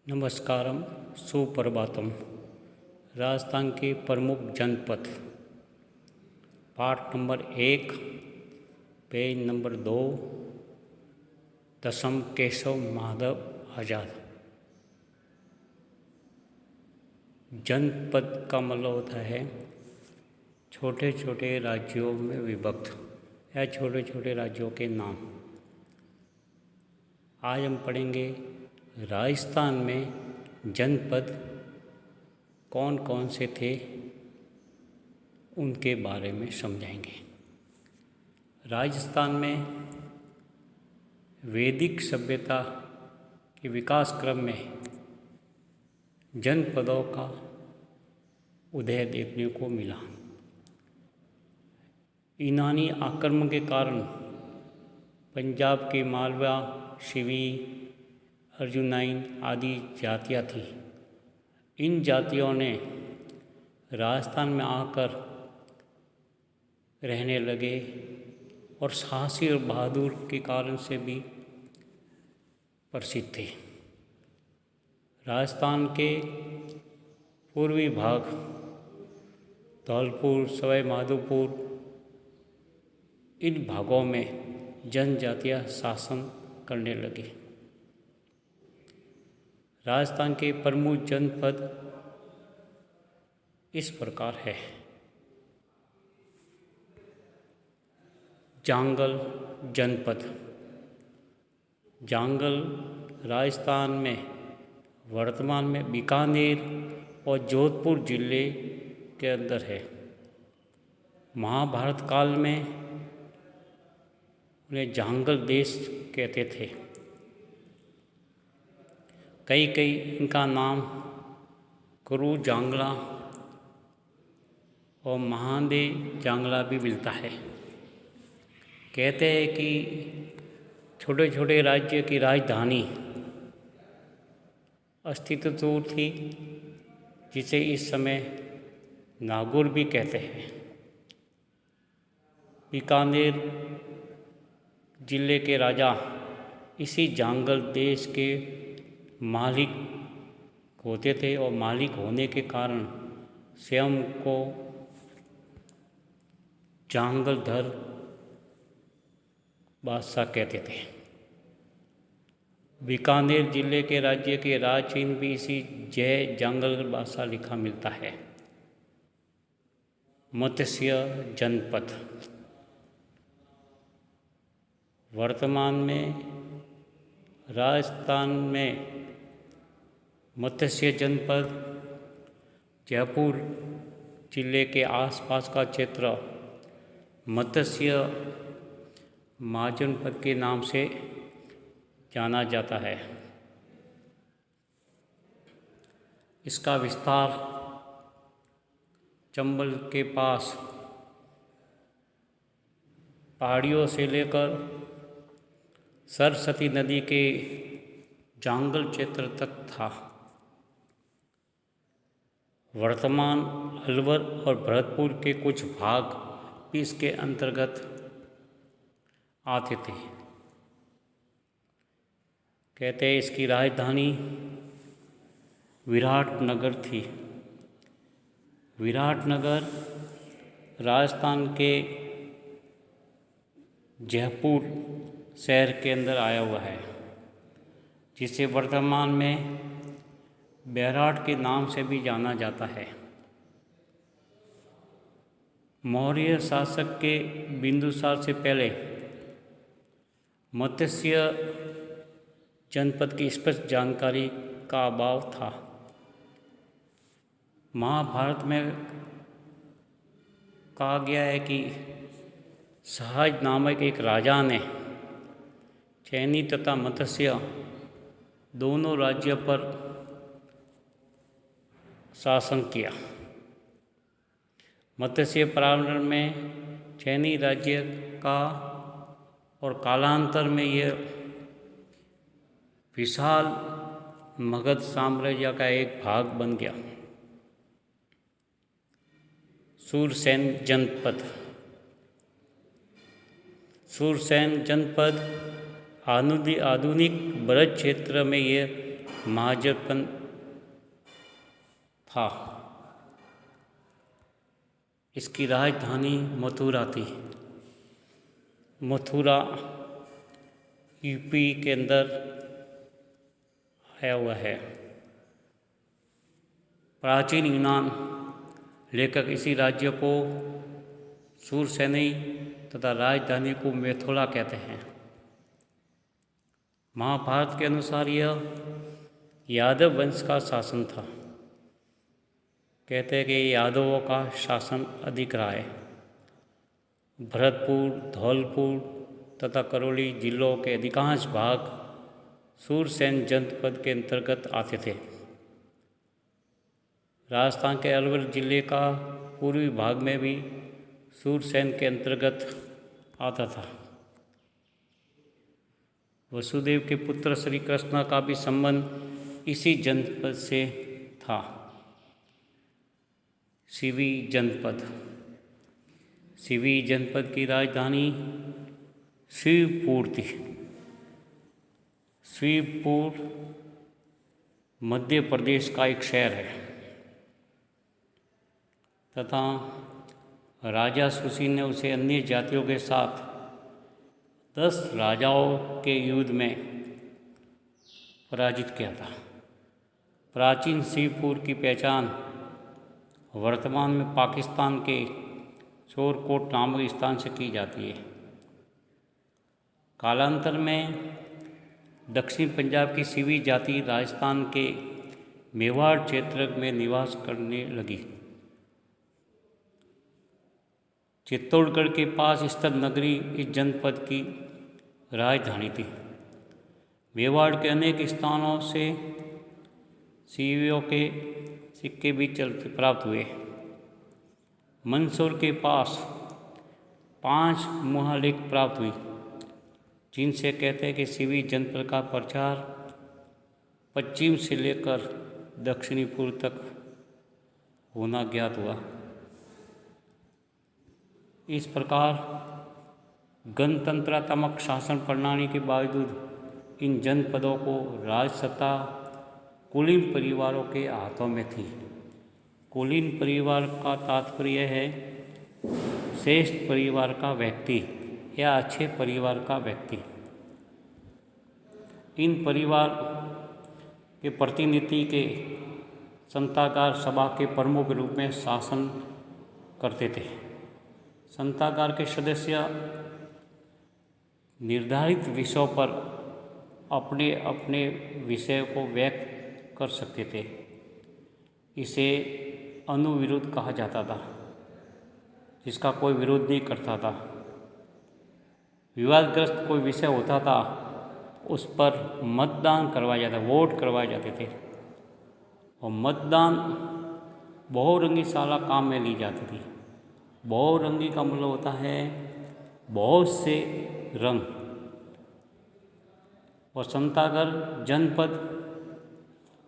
नमस्कारम सुप्रभातम। राजस्थान के प्रमुख जनपद, पाठ नंबर 1, पेज नंबर 2, दसम केशव माधव आज़ाद। जनपद का मतलब होता है छोटे छोटे राज्यों में विभक्त या छोटे छोटे राज्यों के नाम। आज हम पढ़ेंगे राजस्थान में जनपद कौन कौन से थे, उनके बारे में समझाएंगे। राजस्थान में वैदिक सभ्यता के विकास क्रम में जनपदों का उदय देखने को मिला। यूनानी आक्रमण के कारण पंजाब के मालवा, शिवी, अर्जुनाइन आदि जातियाँ थीं। इन जातियों ने राजस्थान में आकर रहने लगे और साहसी और बहादुर के कारण से भी प्रसिद्ध थे। राजस्थान के पूर्वी भाग धौलपुर, सवाई माधोपुर, इन भागों में जनजातियाँ शासन करने लगी। राजस्थान के प्रमुख जनपद इस प्रकार है। जांगल जनपद। जांगल राजस्थान में वर्तमान में बीकानेर और जोधपुर जिले के अंदर है। महाभारत काल में उन्हें जांगल देश कहते थे। कई इनका नाम कुरु जांगला और महादे जांगला भी मिलता है। कहते हैं कि छोटे छोटे राज्य की राजधानी अस्तित्व थी, जिसे इस समय नागौर भी कहते हैं। बीकानेर जिले के राजा इसी जांगल देश के मालिक होते थे और मालिक होने के कारण स्वयं को जांगलधर बादशाह कहते थे। बीकानेर जिले के राज्य के राज चिन्ह भी इसी जय जांगलधर बादशाह लिखा मिलता है। मत्स्य जनपद। वर्तमान में राजस्थान में मत्स्य जनपद जयपुर जिले के आसपास का क्षेत्र मत्स्य महाजनपद के नाम से जाना जाता है। इसका विस्तार चंबल के पास पहाड़ियों से लेकर सरस्वती नदी के जांगल क्षेत्र तक था। वर्तमान अलवर और भरतपुर के कुछ भाग भी इसके अंतर्गत आते थे। कहते हैं इसकी राजधानी विराटनगर थी। विराटनगर राजस्थान के जयपुर शहर के अंदर आया हुआ है, जिसे वर्तमान में बैराट के नाम से भी जाना जाता है। मौर्य शासक के बिंदुसार से पहले मत्स्य जनपद की स्पष्ट जानकारी का अभाव था। महाभारत में कहा गया है कि सहज नामक एक राजा ने चैनी तथा मत्स्य दोनों राज्यों पर शासन किया। मत्स्य प्रारंभ में चैनी राज्य का और कालांतर में यह विशाल मगध साम्राज्य का एक भाग बन गया। सूरसेन जनपद। सूरसेन जनपद आधुनिक ब्रज क्षेत्र में यह महाजनपद था। इसकी राजधानी मथुरा थी। मथुरा यूपी के अंदर आया हुआ है। प्राचीन यूनान लेखक इसी राज्य को सूरसेनी तथा राजधानी को मैथुला कहते हैं। महाभारत के अनुसार यह यादव वंश का शासन था। कहते हैं कि यादवों का शासन अधिक रहा है। भरतपुर, धौलपुर तथा करौली जिलों के अधिकांश भाग सूरसेन जनपद के अंतर्गत आते थे। राजस्थान के अलवर जिले का पूर्वी भाग में भी सूरसेन के अंतर्गत आता था। वसुदेव के पुत्र श्री कृष्ण का भी संबंध इसी जनपद से था। सिवी जनपद। सिवी जनपद की राजधानी शिवपुर थी। शिवपुर मध्य प्रदेश का एक शहर है तथा राजा सुसी ने उसे अन्य जातियों के साथ 10 राजाओं के युद्ध में पराजित किया था। प्राचीन शिवपुर की पहचान वर्तमान में पाकिस्तान के चोरकोट नामक स्थान से की जाती है। कालांतर में दक्षिण पंजाब की सिवी जाति राजस्थान के मेवाड़ क्षेत्र में निवास करने लगी। चित्तौड़गढ़ के पास स्थित नगरी इस जनपद की राजधानी थी। मेवाड़ के अनेक स्थानों से सिवियों के सिक्के भी प्राप्त हुए। मंदसौर के पास 5 महालेख प्राप्त हुई, जिनसे कहते हैं कि सिवी जनपद का प्रचार पश्चिम से लेकर दक्षिणी पूर्व तक होना ज्ञात हुआ। इस प्रकार गणतंत्रात्मक शासन प्रणाली के बावजूद इन जनपदों को राजसत्ता कुलीन परिवारों के हाथों में थी। कुलीन परिवार का तात्पर्य है श्रेष्ठ परिवार का व्यक्ति या अच्छे परिवार का व्यक्ति। इन परिवार के प्रतिनिधि के संतागार सभा के प्रमुख के रूप में शासन करते थे। संतागार के सदस्य निर्धारित विषयों पर अपने अपने विषय को व्यक्त कर सकते थे। इसे अनुविरोध कहा जाता था, जिसका कोई विरोध नहीं करता था। विवादग्रस्त कोई विषय होता था, उस पर मतदान करवाया जाता, वोट करवाए जाते थे। और मतदान बहुरंगीशाला काम में ली जाती थी। बहुरंगी का मतलब होता है बहुत से रंग। और संतागढ़ जनपद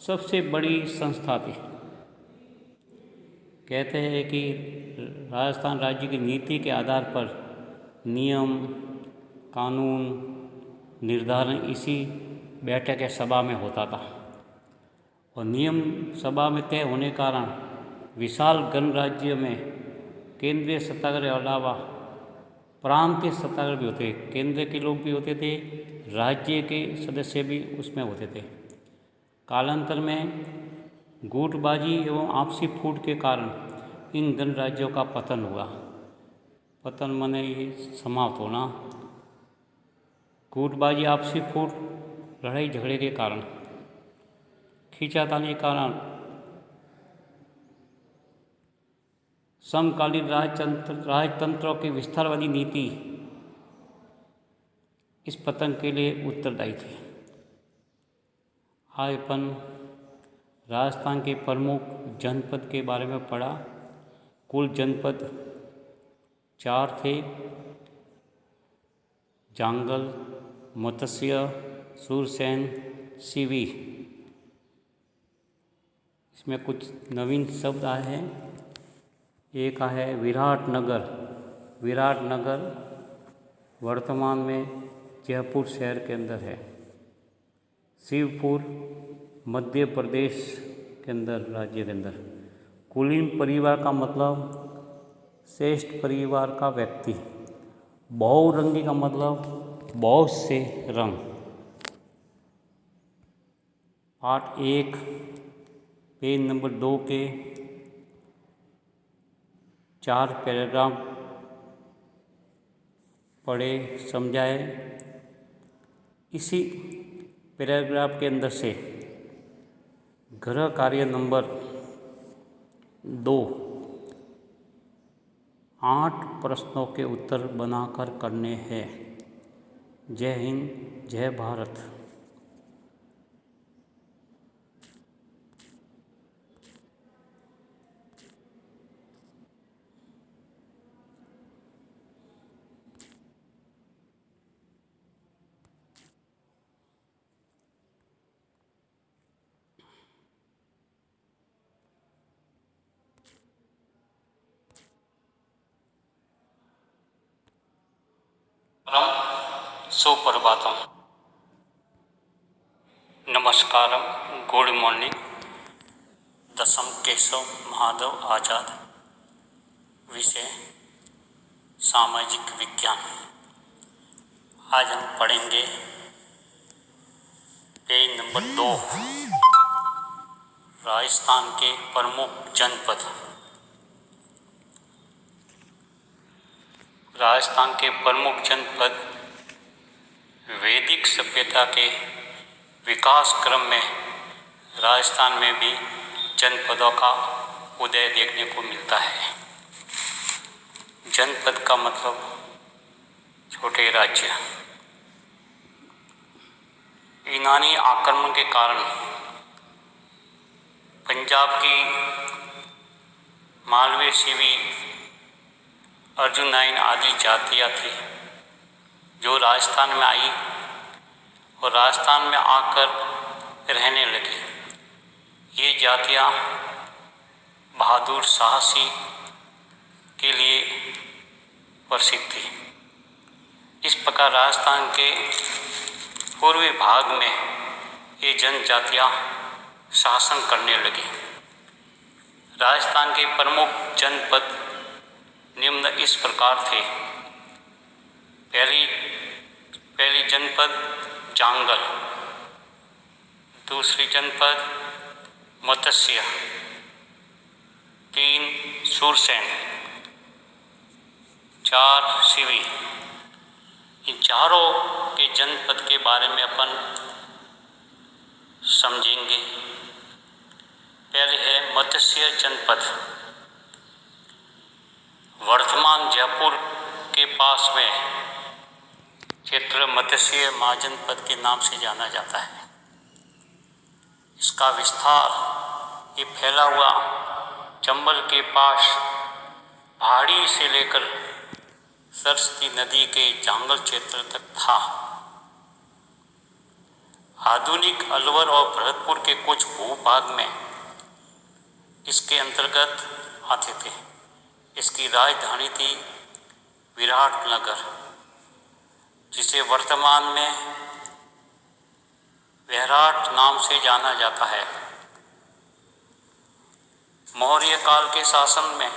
सबसे बड़ी संस्था थी। कहते हैं कि राजस्थान राज्य की नीति के आधार पर नियम कानून निर्धारण इसी बैठक या सभा में होता था। और नियम सभा में तय होने कारण विशाल गणराज्य में केंद्रीय सत्तागार के अलावा प्रांतीय सत्तागार भी होते। केंद्र के लोग भी होते थे, राज्य के सदस्य भी उसमें होते थे। कालांतर में गुटबाजी एवं आपसी फूट के कारण इन गणराज्यों का पतन हुआ। पतन माने ये समाप्त होना। गुटबाजी आपसी फूट लड़ाई झगड़े के कारण, खींचातानी के कारण समकालीन राजतंत्रों की विस्तारवादी नीति इस पतन के लिए उत्तरदायी थी। आज अपन राजस्थान के प्रमुख जनपद के बारे में पढ़ा। कुल जनपद 4 थे: जांगल, मत्स्य, सूरसेन, सिवी। इसमें कुछ नवीन शब्द आए हैं। एक है विराटनगर। विराटनगर वर्तमान में जयपुर शहर के अंदर है। शिवपुर मध्य प्रदेश के अंदर, राज्य के अंदर। कुलीन परिवार का मतलब श्रेष्ठ परिवार का व्यक्ति। बहुरंगी का मतलब बहुत से रंग। पार्ट 1 पेज नंबर 2 के 4 पैराग्राफ पढ़े, समझाए। इसी पैराग्राफ के अंदर से गृह कार्य नंबर 2 8 प्रश्नों के उत्तर बनाकर करने हैं। जय हिंद, जय भारत। सुप्रभातम, नमस्कारम, गुड मॉर्निंग। दसम केशव महादेव आजाद। विषय सामाजिक विज्ञान। आज हम पढ़ेंगे पेज नंबर 2, राजस्थान के प्रमुख जनपद। राजस्थान के प्रमुख जनपद वैदिक सभ्यता के विकास क्रम में राजस्थान में भी जनपदों का उदय देखने को मिलता है। जनपद का मतलब छोटे राज्य। यूनानी आक्रमण के कारण पंजाब की मालवी, शिवी, अर्जुनाइन आदि जातियाँ थी जो राजस्थान में आई और राजस्थान में आकर रहने लगी। ये जातियाँ बहादुर, साहसी के लिए प्रसिद्ध थी। इस प्रकार राजस्थान के पूर्वी भाग में ये जनजातियाँ शासन करने लगी। राजस्थान के प्रमुख जनपद निम्न इस प्रकार थे। पहली जनपद जांगल, दूसरी जनपद मत्स्य, 3 सुरसैन, 4 शिवी। इन चारों के जनपद के बारे में अपन समझेंगे। पहले है मत्स्य जनपद। वर्तमान जयपुर के पास में क्षेत्र मत्स्य महाजनपद के नाम से जाना जाता है। इसका विस्तार ये फैला हुआ चंबल के पास पहाड़ी से लेकर सरस्वती नदी के जांगल क्षेत्र तक था। आधुनिक अलवर और भरतपुर के कुछ भूभाग में इसके अंतर्गत आते थे। इसकी राजधानी थी विराटनगर, जिसे वर्तमान में वैराट नाम से जाना जाता है। मौर्य काल के शासन में